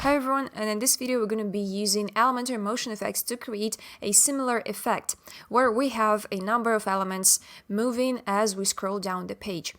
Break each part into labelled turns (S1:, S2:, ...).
S1: Hi everyone, and in this video we're going to be using Elementor motion effects to create a similar effect where we have a number of elements moving as we scroll down the page.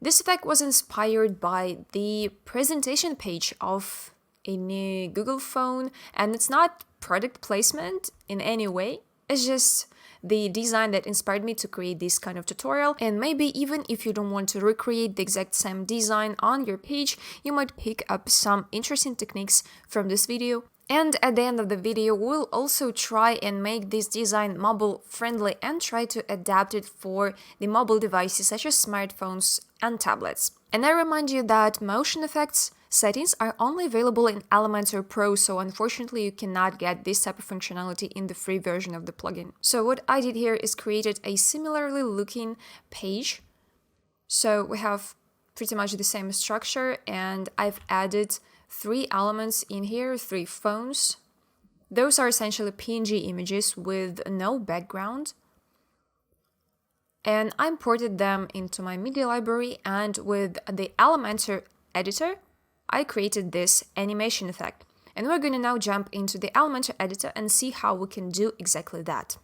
S1: This effect was inspired by the presentation page of a new Google phone, and it's not product placement in any way, it's just the design that inspired me to create this kind of tutorial. And maybe even if you don't want to recreate the exact same design on your page, you might pick up some interesting techniques from this video. And at the end of the video, we'll also try and make this design mobile friendly and try to adapt it for the mobile devices such as smartphones and tablets. And I remind you that motion effects settings are only available in Elementor Pro, so unfortunately you cannot get this type of functionality in the free version of the plugin. So what I did here is created a similarly looking page. So we have pretty much the same structure, and I've added 3 elements in here, 3 phones. Those are essentially PNG images with no background. And I imported them into my media library, and with the Elementor editor, I created this animation effect. And we're going to now jump into the Elementor editor and see how we can do exactly that.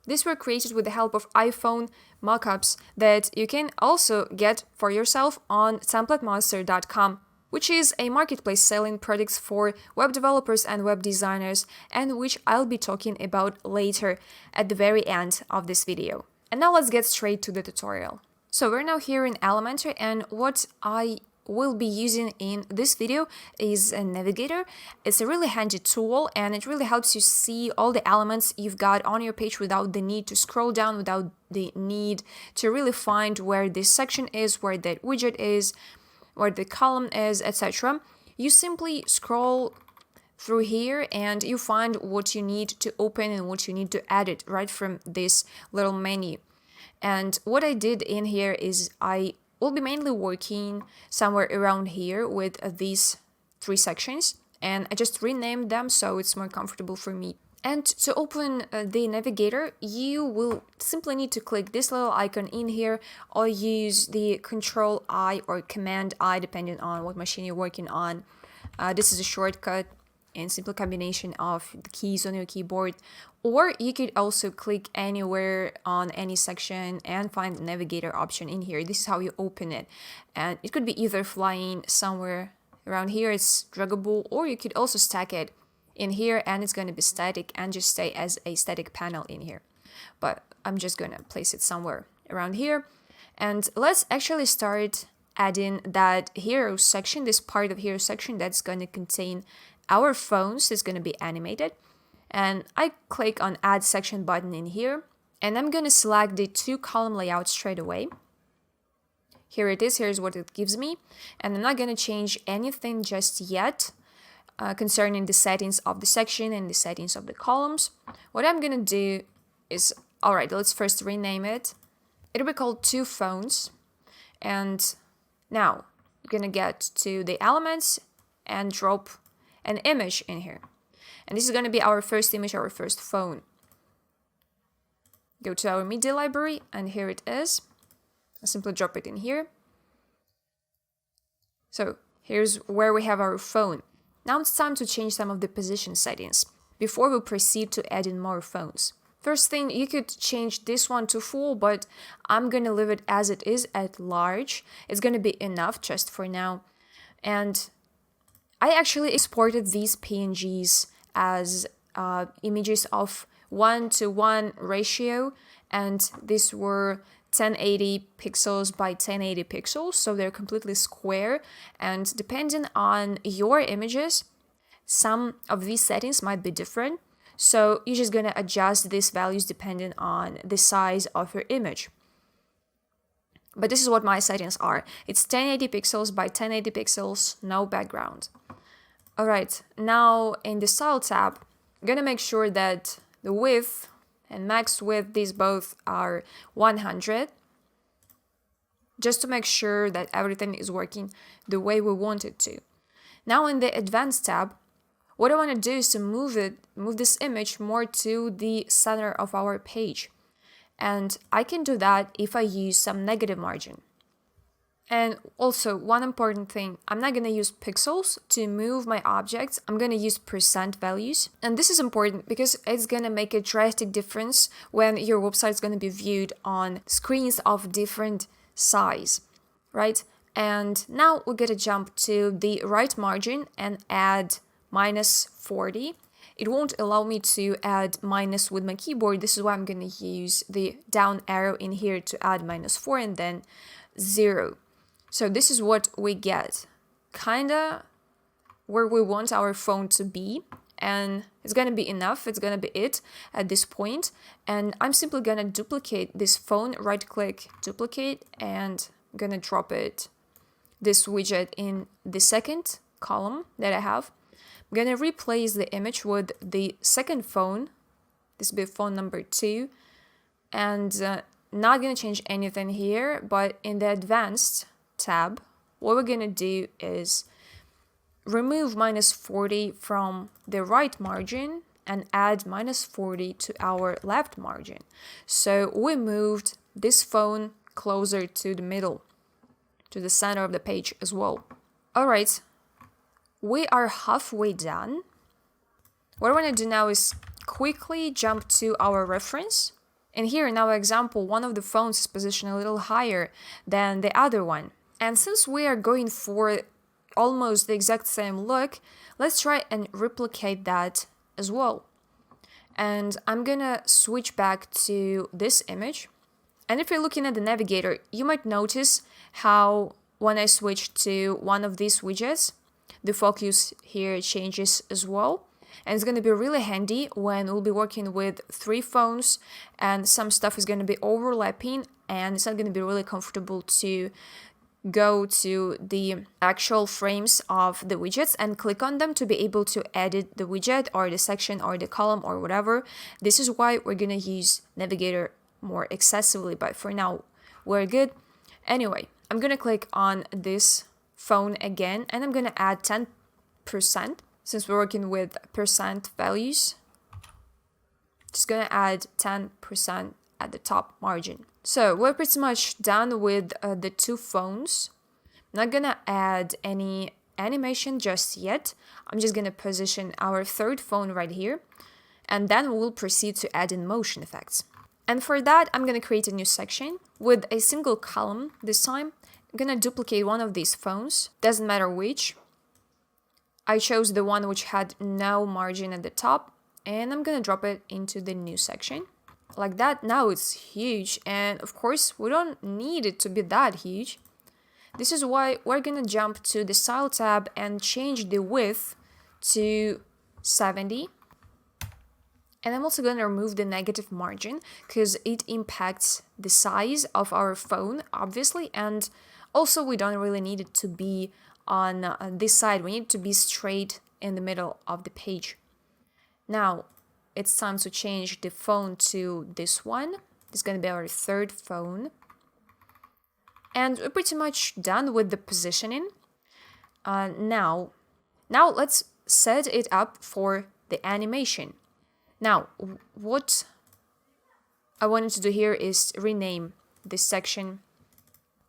S1: These were created with the help of iPhone mockups that you can also get for yourself on templatemonster.com, which is a marketplace selling products for web developers and web designers, and which I'll be talking about later at the very end of this video. And now let's get straight to the tutorial. So we're now here in Elementor, and what I will be using in this video is a Navigator. It's a really handy tool, and it really helps you see all the elements you've got on your page without the need to scroll down, without the need to really find where this section is, where that widget is, where the column is, etc. You simply scroll through here and you find what you need to open and what you need to edit right from this little menu. And what I did in here is I will be mainly working somewhere around here with these 3 sections, and I just renamed them so it's more comfortable for me. And to open the Navigator, you will simply need to click this little icon in here, or use the Control I or Command I depending on what machine you're working on. This is a shortcut and simple combination of the keys on your keyboard, or you could also click anywhere on any section and find the Navigator option in here. This is how you open it, and it could be either flying somewhere around here, it's draggable, or you could also stack it in here and it's going to be static and just stay as a static panel in here. But I'm just going to place it somewhere around here, and let's actually start adding that hero section, this part of hero section that's going to contain our phones. Is going to be animated. And I click on add section button in here, and I'm going to select the 2 column layout straight away. Here it is, here's what it gives me, and I'm not going to change anything just yet concerning the settings of the section and the settings of the columns. What I'm going to do is, alright, let's first rename it. It'll be called 2 phones, and now I'm going to get to the elements and drop an image in here. And this is going to be our first image, our first phone. Go to our media library, and here it is. I'll simply drop it in here. So here's where we have our phone. Now it's time to change some of the position settings before we proceed to add in more phones. First thing, you could change this one to full, but I'm going to leave it as it is at large. It's going to be enough just for now. And I actually exported these PNGs as images of 1:1 ratio, and these were 1080 pixels by 1080 pixels, so they're completely square. And depending on your images, some of these settings might be different, so you're just gonna adjust these values depending on the size of your image. But this is what my settings are. It's 1080 pixels by 1080 pixels, no background. Alright, now in the style tab, I'm gonna make sure that the width and max width, these both are 100, just to make sure that everything is working the way we want it to. Now in the advanced tab, what I want to do is to move this image more to the center of our page. And I can do that if I use some negative margin. And also, one important thing, I'm not going to use pixels to move my objects. I'm going to use percent values. And this is important because it's going to make a drastic difference when your website is going to be viewed on screens of different size, right? And now we're going to jump to the right margin and add -40. It won't allow me to add minus with my keyboard. This is why I'm going to use the down arrow in here to add -4 and then 0. So this is what we get, kinda where we want our phone to be, and it's gonna be enough, it's gonna be it at this point. And I'm simply gonna duplicate this phone, right click, duplicate, and I'm gonna drop it, this widget, in the second column that I have. I'm gonna replace the image with the second phone, this will be phone number 2, and not gonna change anything here, but in the advanced tab, what we're gonna do is remove -40 from the right margin and add -40 to our left margin. So we moved this phone closer to the middle, to the center of the page as well. All right, we are halfway done. What I want to do now is quickly jump to our reference. And here in our example, one of the phones is positioned a little higher than the other one. And since we are going for almost the exact same look, let's try and replicate that as well. And I'm gonna switch back to this image. And if you're looking at the Navigator, you might notice how when I switch to one of these widgets, the focus here changes as well. And it's going to be really handy when we'll be working with 3 phones and some stuff is going to be overlapping and it's not going to be really comfortable to go to the actual frames of the widgets and click on them to be able to edit the widget or the section or the column or whatever. This is why we're going to use Navigator more excessively, but for now we're good. Anyway, I'm going to click on this phone again and I'm going to add 10%. Since we're working with percent values, just gonna add 10% at the top margin. So we're pretty much done with the 2 phones. I'm not gonna add any animation just yet. I'm just gonna position our 3rd phone right here, and then we'll proceed to add in motion effects. And for that, I'm gonna create a new section with a single column this time. I'm gonna duplicate one of these phones, doesn't matter which. I chose the one which had no margin at the top, and I'm gonna drop it into the new section. Like that. Now it's huge, and of course we don't need it to be that huge. This is why we're gonna jump to the Style tab and change the width to 70. And I'm also gonna remove the negative margin because it impacts the size of our phone, obviously, and also we don't really need it to be on this side. We need to be straight in the middle of the page. Now it's time to change the phone to this one. This is going to be our 3rd phone. And we're pretty much done with the positioning. Now let's set it up for the animation. Now, what I wanted to do here is rename this section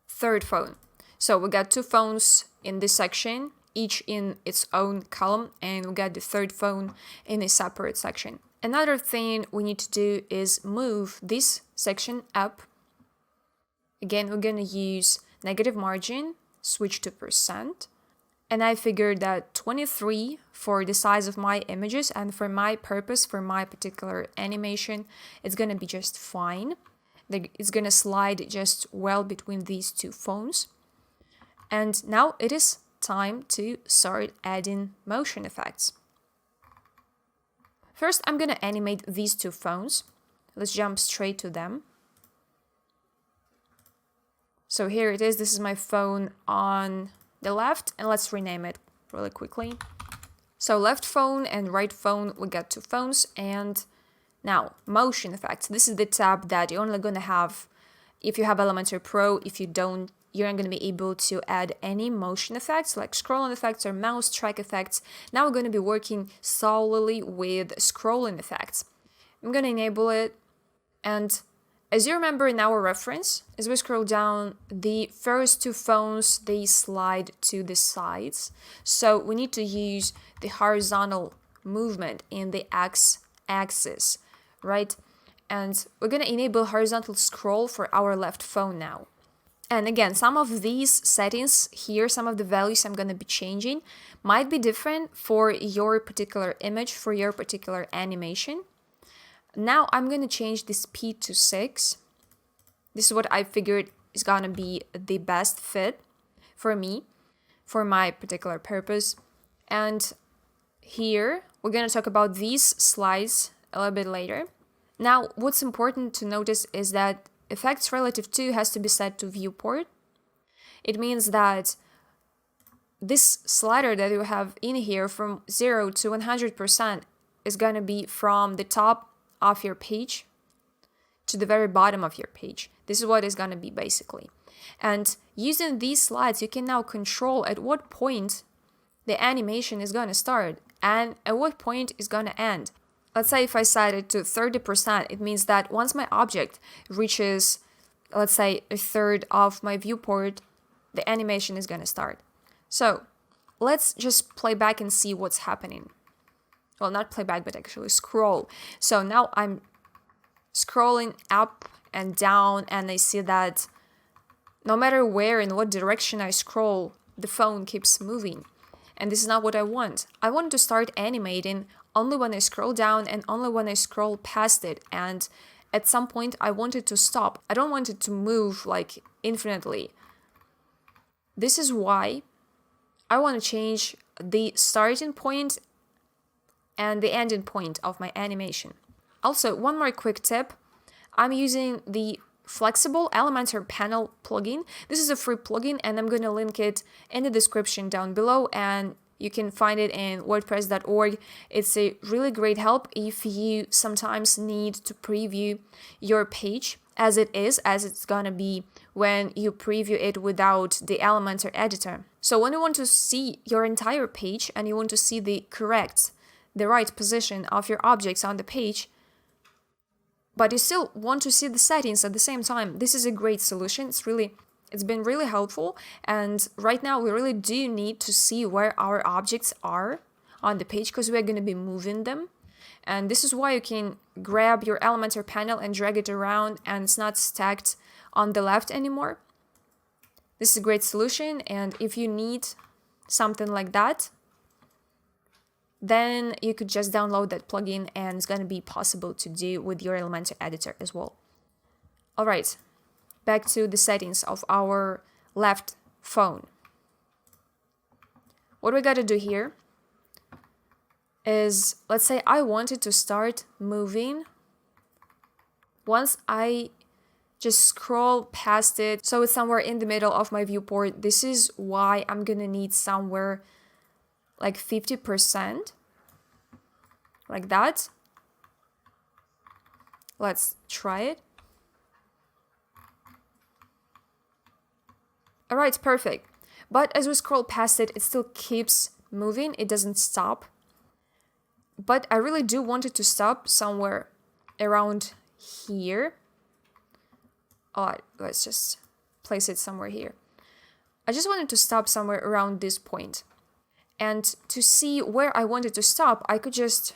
S1: 3rd phone. So we got 2 phones in this section, each in its own column, and we got the 3rd phone in a separate section. Another thing we need to do is move this section up. Again, we're going to use negative margin, switch to percent. And I figured that 23 for the size of my images and for my purpose, for my particular animation, it's going to be just fine. It's going to slide just well between these 2 phones. And now it is time to start adding motion effects. First, I'm going to animate these 2 phones. Let's jump straight to them. So here it is. This is my phone on the left, and let's rename it really quickly. So left phone and right phone, we got 2 phones. And now motion effects. This is the tab that you're only going to have if you have Elementor Pro. If you don't, you're not going to be able to add any motion effects like scrolling effects or mouse track effects. Now we're going to be working solely with scrolling effects. I'm going to enable it, and As you remember in our reference, as we scroll down, the first two phones, they slide to the sides. So we need to use the horizontal movement in the x-axis, right? And we're going to enable horizontal scroll for our left phone now. And again, some of these settings here, some of the values I'm going to be changing might be different for your particular image, for your particular animation. Now I'm going to change the speed to 6. This is what I figured is going to be the best fit for me, for my particular purpose. And here, we're going to talk about these slides a little bit later. Now, what's important to notice is that effects relative to has to be set to viewport. It means that this slider that you have in here from 0 to 100% is going to be from the top of your page to the very bottom of your page. This is what it's going to be basically. And using these slides, you can now control at what point the animation is going to start and at what point it's going to end. Let's say if I set it to 30%, it means that once my object reaches, let's say, a third of my viewport, the animation is going to start. So let's just play back and see what's happening. Well, not play back, but actually scroll. So now I'm scrolling up and down, and I see that no matter where, in what direction I scroll, the phone keeps moving. And this is not what I want. I want to start animating only when I scroll down and only when I scroll past it. And at some point, I want it to stop. I don't want it to move like infinitely. This is why I want to change the starting point and the ending point of my animation. Also, one more quick tip. I'm using the flexible Elementor panel plugin. This is a free plugin and I'm going to link it in the description down below, and you can find it in wordpress.org. It's a really great help if you sometimes need to preview your page as it's gonna be when you preview it without the Elementor editor. So when you want to see your entire page and you want to see the right position of your objects on the page, but you still want to see the settings at the same time, this is a great solution. It's been really helpful, and right now we really do need to see where our objects are on the page because we're going to be moving them. And this is why you can grab your Elementor panel and drag it around and it's not stacked on the left anymore. This is a great solution, and if you need something like that, then you could just download that plugin and it's going to be possible to do with your Elementor editor as well. All right, back to the settings of our left phone. What we got to do here is, let's say I wanted to start moving once I just scroll past it, so it's somewhere in the middle of my viewport. This is why I'm gonna need somewhere like 50%, like that. Let's try it. All right, perfect. But as we scroll past it, it still keeps moving. It doesn't stop. But I really do want it to stop somewhere around here. All right, let's just place it somewhere here. I just wanted to stop somewhere around this point. And to see where I wanted to stop, I could just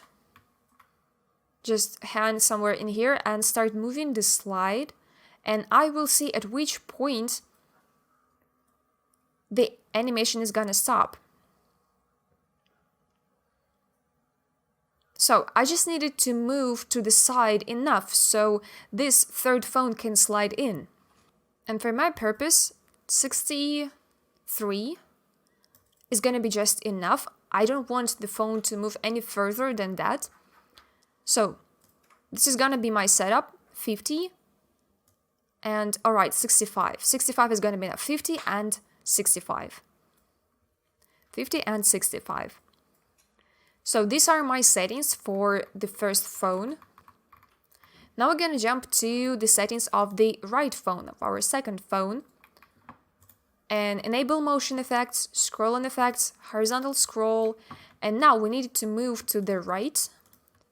S1: hand somewhere in here and start moving the slide, and I will see at which point the animation is gonna stop. So I just needed to move to the side enough so this third phone can slide in. And for my purpose, 63 is gonna be just enough. I don't want the phone to move any further than that. So this is gonna be my setup, 50. And all right, 65. 65 is gonna be enough, 50 and 65. 50 and 65. So these are my settings for the first phone. Now we're gonna jump to the settings of the right phone, of our second phone. And enable motion effects, scroll on effects, horizontal scroll. And now we need to move to the right.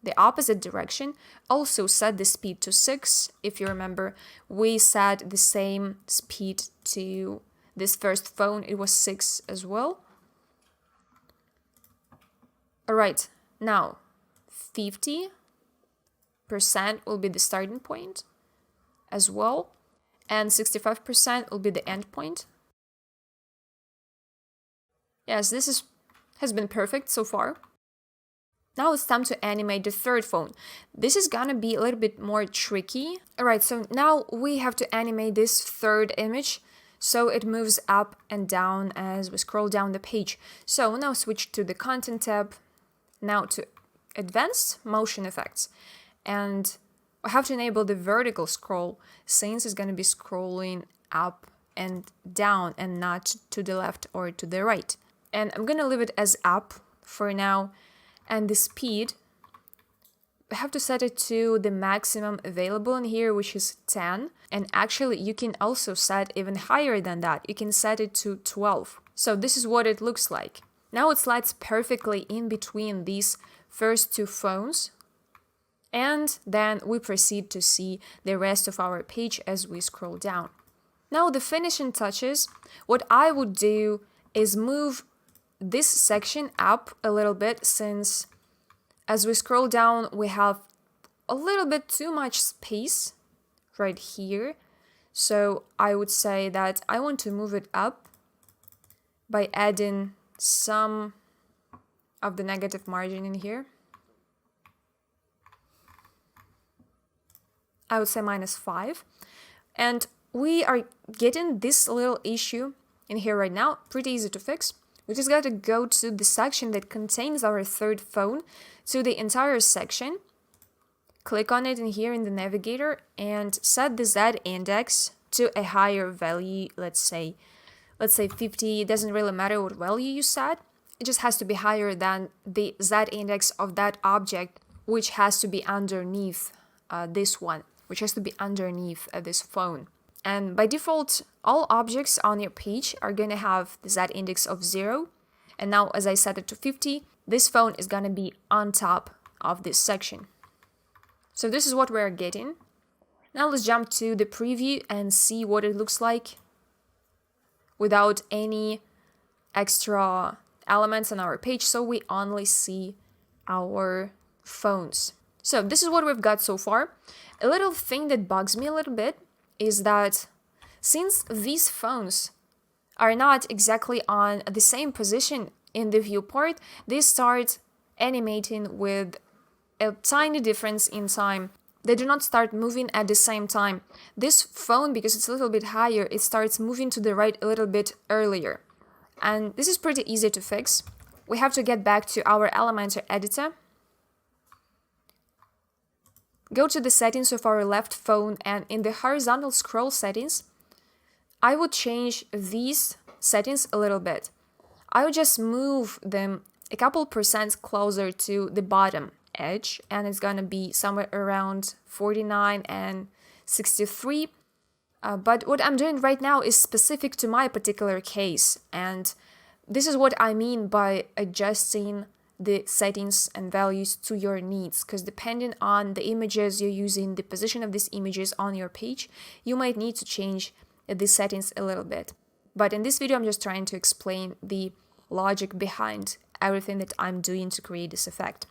S1: the opposite direction. Also set the speed to 6. If you remember, we set the same speed to this first phone. It was 6 as well. All right, now 50% will be the starting point as well, and 65% will be the end point. Yes, this has been perfect so far. Now it's time to animate the third phone. This is gonna be a little bit more tricky. All right, so now we have to animate this third image so it moves up and down as we scroll down the page. So now switch to the Content tab, now to Advanced Motion Effects. And I have to enable the vertical scroll since it's gonna be scrolling up and down and not to the left or to the right. And I'm gonna leave it as up for now. And the speed, I have to set it to the maximum available in here, which is 10. And actually, you can also set even higher than that. You can set it to 12. So this is what it looks like. Now it slides perfectly in between these first two phones. And then we proceed to see the rest of our page as we scroll down. Now the finishing touches, what I would do is move this section up a little bit, since as we scroll down we have a little bit too much space right here. So I would say that I want to move it up by adding some of the negative margin in here. I would say -5. And we are getting this little issue in here right now, pretty easy to fix. We just got to go to the section that contains our third phone, to the entire section, click on it in here in the Navigator, and set the Z index to a higher value. Let's say 50. It doesn't really matter what value you set. It just has to be higher than the Z index of that object, which has to be underneath this one, which has to be underneath this phone. And by default, all objects on your page are going to have the Z index of 0. And now as I set it to 50, this phone is going to be on top of this section. So this is what we're getting. Now let's jump to the preview and see what it looks like without any extra elements on our page, so we only see our phones. So this is what we've got so far. A little thing that bugs me a little bit is that since these phones are not exactly on the same position in the viewport, they start animating with a tiny difference in time. They do not start moving at the same time. This phone, because it's a little bit higher, it starts moving to the right a little bit earlier. And this is pretty easy to fix. We have to get back to our Elementor editor. Go to the settings of our left phone, and in the horizontal scroll settings, I would change these settings a little bit. I would just move them a couple percent closer to the bottom edge, and it's gonna be somewhere around 49 and 63. But what I'm doing right now is specific to my particular case, and this is what I mean by adjusting the settings and values to your needs, because depending on the images you're using, the position of these images on your page, you might need to change the settings a little bit. But in this video, I'm just trying to explain the logic behind everything that I'm doing to create this effect.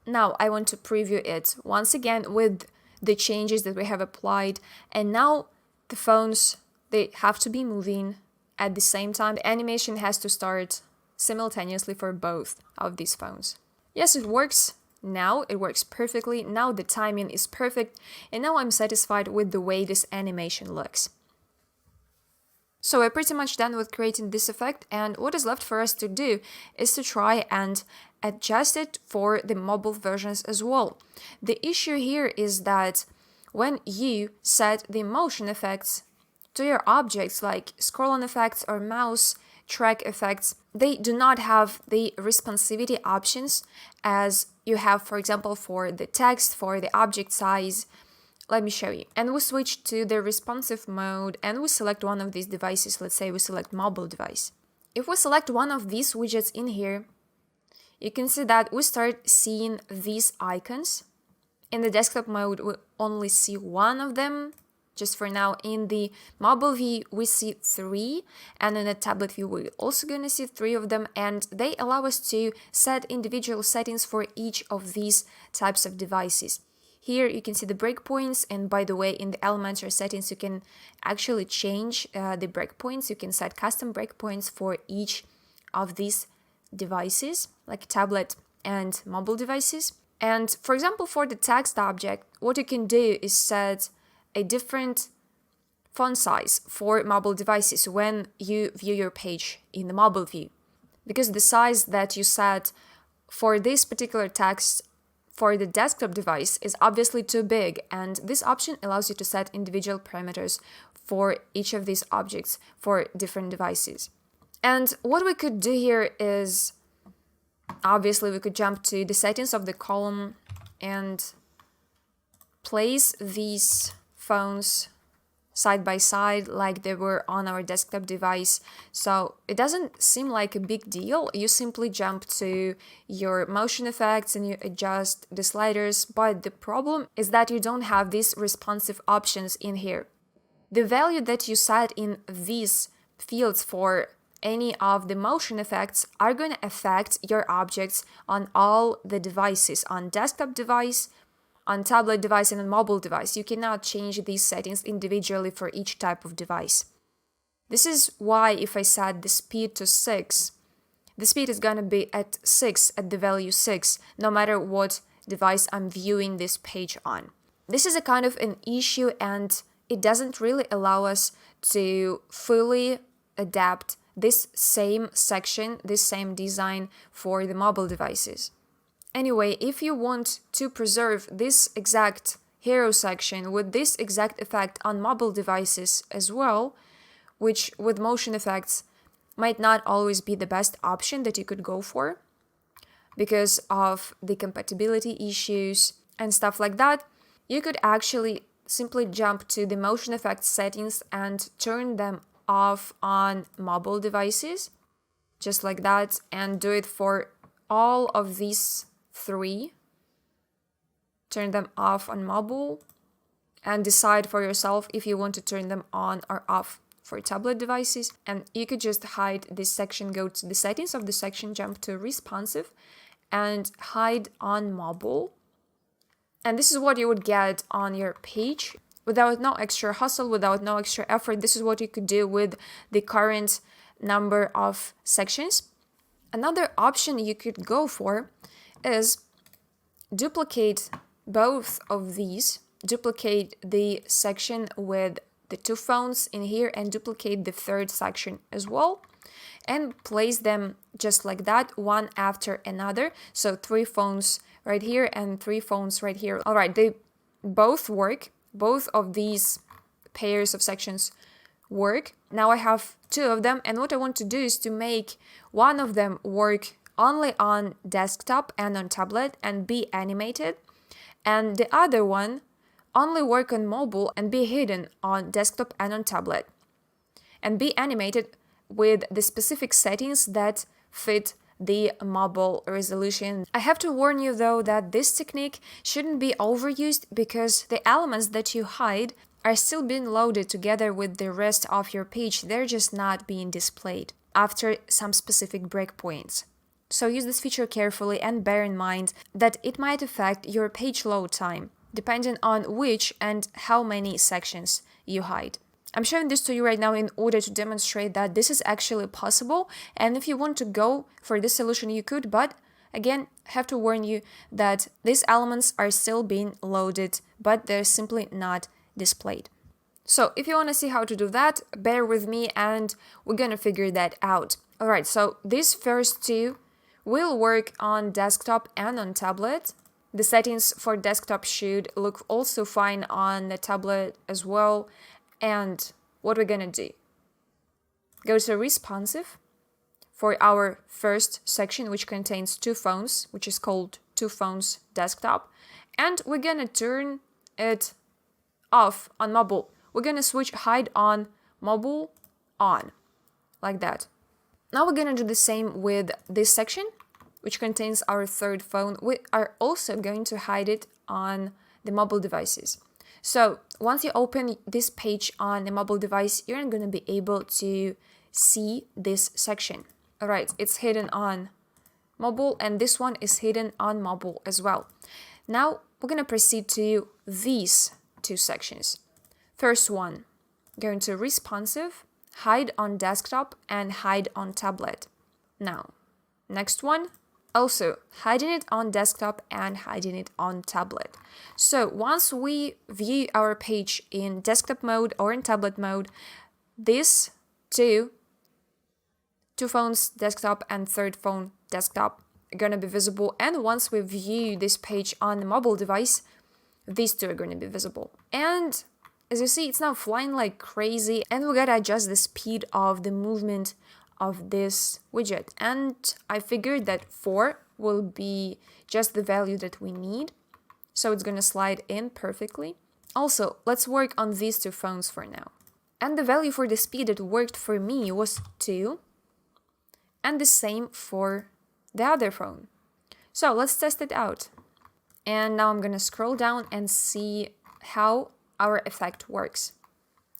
S1: Now I want to preview it once again with the changes that we have applied, and now the phones, they have to be moving at the same time. The animation has to start simultaneously for both of these phones. Yes, it works now. It works perfectly. Now the timing is perfect, and now I'm satisfied with the way this animation looks. So we're pretty much done with creating this effect, and what is left for us to do is to try and adjust it for the mobile versions as well. The issue here is that when you set the motion effects to your objects like scroll-on effects or mouse track effects, they do not have the responsivity options as you have, for example, for the text, for the object size. Let me show you. And we switch to the responsive mode and we select one of these devices. Let's say we select mobile device. If we select one of these widgets in here, you can see that we start seeing these icons. In the desktop mode, we only see one of them. Just for now, in the mobile view, we see 3, and in the tablet view, we're also going to see 3 of them, and they allow us to set individual settings for each of these types of devices. Here you can see the breakpoints, and by the way, in the Elementor settings, you can actually change the breakpoints. You can set custom breakpoints for each of these devices, like tablet and mobile devices. And for example, for the text object, what you can do is set a different font size for mobile devices when you view your page in the mobile view. Because the size that you set for this particular text for the desktop device is obviously too big, and this option allows you to set individual parameters for each of these objects for different devices. And what we could do here is, obviously, we could jump to the settings of the column and place these phones side by side like they were on our desktop device. So it doesn't seem like a big deal. You simply jump to your motion effects and you adjust the sliders, but the problem is that you don't have these responsive options in here. The value that you set in these fields for any of the motion effects are going to affect your objects on all the devices, on desktop device, on tablet device, and on mobile device. You cannot change these settings individually for each type of device. This is why if I set the speed to 6, the speed is going to be at 6, at the value 6, no matter what device I'm viewing this page on. This is a kind of an issue, and it doesn't really allow us to fully adapt this same section, this same design for the mobile devices. Anyway, if you want to preserve this exact hero section with this exact effect on mobile devices as well, which with motion effects might not always be the best option that you could go for because of the compatibility issues and stuff like that, you could actually simply jump to the motion effects settings and turn them off on mobile devices, just like that, and do it for all of these 3. Turn them off on mobile and decide for yourself if you want to turn them on or off for tablet devices. And you could just hide this section, go to the settings of the section, jump to responsive and hide on mobile. And this is what you would get on your page without no extra hustle, without no extra effort. This is what you could do with the current number of sections. Another option you could go for is duplicate both of these, duplicate the section with the 2 phones in here and duplicate the 3rd section as well, and place them just like that, one after another. So 3 phones right here and 3 phones right here. All right, they both work. Both of these pairs of sections work. Now I have 2 of them, and what I want to do is to make one of them work only on desktop and on tablet and be animated, and the other one only work on mobile and be hidden on desktop and on tablet, and be animated with the specific settings that fit the mobile resolution. I have to warn you though that this technique shouldn't be overused because the elements that you hide are still being loaded together with the rest of your page. They're just not being displayed after some specific breakpoints. So use this feature carefully and bear in mind that it might affect your page load time, depending on which and how many sections you hide. I'm showing this to you right now in order to demonstrate that this is actually possible, and if you want to go for this solution you could, but again, I have to warn you that these elements are still being loaded, but they're simply not displayed. So if you want to see how to do that, bear with me and we're gonna figure that out. Alright, so these first 2 will work on desktop and on tablet. The settings for desktop should look also fine on the tablet as well. And what we're gonna do, go to responsive for our first section, which contains 2 phones, which is called 2 phones desktop, and we're gonna turn it off on mobile. We're gonna switch hide on mobile on, like that. Now we're gonna do the same with this section. which contains our third phone, we are also going to hide it on the mobile devices. So once you open this page on a mobile device, you're not going to be able to see this section. All right, it's hidden on mobile, and this one is hidden on mobile as well. Now we're going to proceed to these two sections. First one, going to responsive, hide on desktop, and hide on tablet. Now, next one, also hiding it on desktop and hiding it on tablet. So once we view our page in desktop mode or in tablet mode, these two phones, desktop and third phone, desktop, are going to be visible. And once we view this page on the mobile device, these two are going to be visible. And as you see, it's now flying like crazy, and we gotta adjust the speed of the movement of this widget. And I figured that 4 will be just the value that we need. So it's gonna slide in perfectly. Also, let's work on these two phones for now. And the value for the speed that worked for me was 2. And the same for the other phone. So let's test it out. And now I'm gonna scroll down and see how our effect works.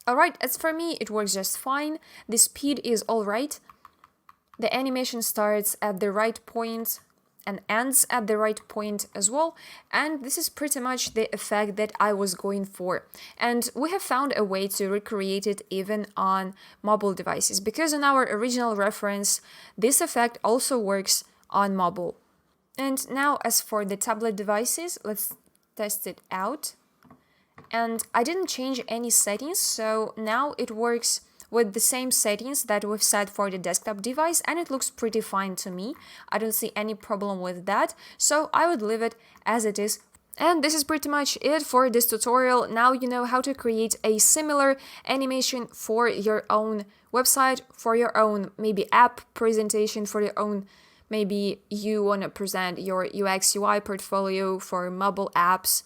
S1: Alright, as for me, it works just fine. The speed is alright. The animation starts at the right point and ends at the right point as well. And this is pretty much the effect that I was going for. And we have found a way to recreate it even on mobile devices, because in our original reference, this effect also works on mobile. And now as for the tablet devices, let's test it out. And I didn't change any settings, so now it works with the same settings that we've set for the desktop device, and it looks pretty fine to me. I don't see any problem with that, so I would leave it as it is. And this is pretty much it for this tutorial. Now you know how to create a similar animation for your own website, for your own maybe app presentation, for your own maybe you want to present your UX UI portfolio for mobile apps.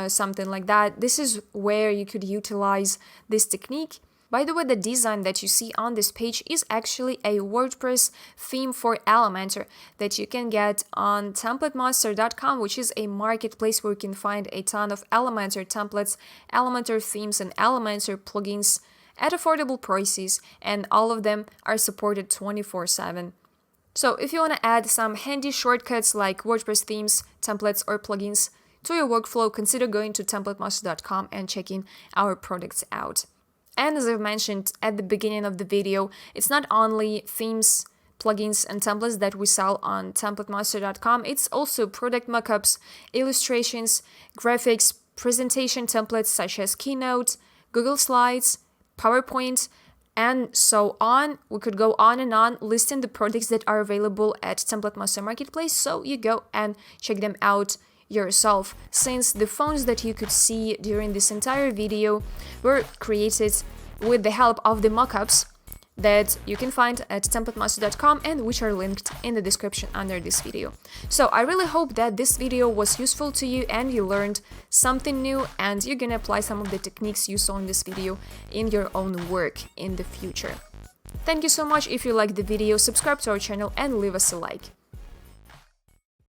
S1: Something like that. This is where you could utilize this technique. By the way, the design that you see on this page is actually a WordPress theme for Elementor that you can get on templatemaster.com, which is a marketplace where you can find a ton of Elementor templates, Elementor themes, and Elementor plugins at affordable prices, and all of them are supported 24/7. So if you want to add some handy shortcuts like WordPress themes, templates, or plugins to your workflow, consider going to templatemaster.com and checking our products out. And as I've mentioned at the beginning of the video, it's not only themes, plugins, and templates that we sell on templatemaster.com, it's also product mockups, illustrations, graphics, presentation templates such as Keynote, Google Slides, PowerPoint, and so on. We could go on and on listing the products that are available at Template Master Marketplace, so you go and check them out yourself, since the phones that you could see during this entire video were created with the help of the mockups that you can find at templatemaster.com and which are linked in the description under this video. So I really hope that this video was useful to you and you learned something new and you're gonna apply some of the techniques you saw in this video in your own work in the future. Thank you so much. If you liked the video, subscribe to our channel and leave us a like.